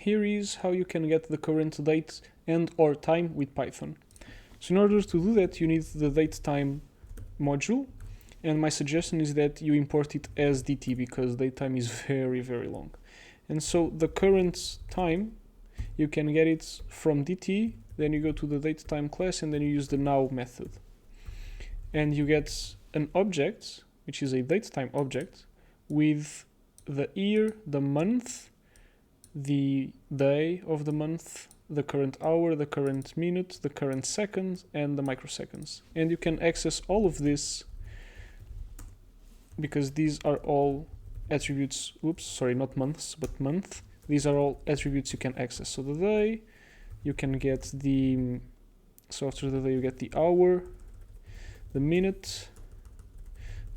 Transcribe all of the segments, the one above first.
here is how you can get the current date and or time with Python. So in order to do that, you need the datetime module, and my suggestion is that you import it as DT because datetime is very, very long. And so the current time, you can get it from DT, then you go to the datetime class, and then you use the now method. And you get an object, which is a datetime object, with the year, the month, the day of the month, the current hour, the current minute, the current second, and the microseconds. And you can access all of this because these are all attributes, not months, but month. These are all attributes you can access. So the day, you can get the, so after the day you get the hour, the minute,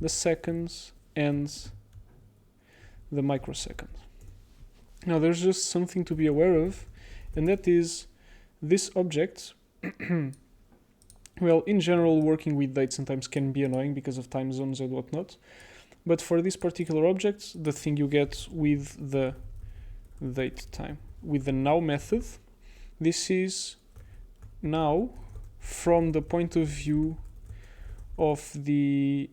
the seconds, and the microsecond. Now there's just something to be aware of, and that is this object. Well, in general, working with dates sometimes can be annoying because of time zones and whatnot. But for this particular object, the thing you get with the datetime, with the now method, this is now from the point of view of the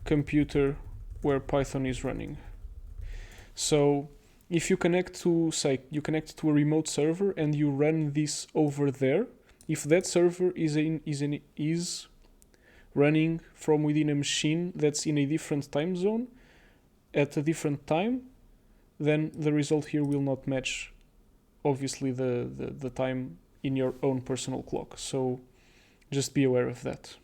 computer where Python is running. So if you connect to, say, you connect to a remote server and you run this over there, if that server is running from within a machine that's in a different time zone at a different time, then the result here will not match, obviously, the time in your own personal clock. So just be aware of that.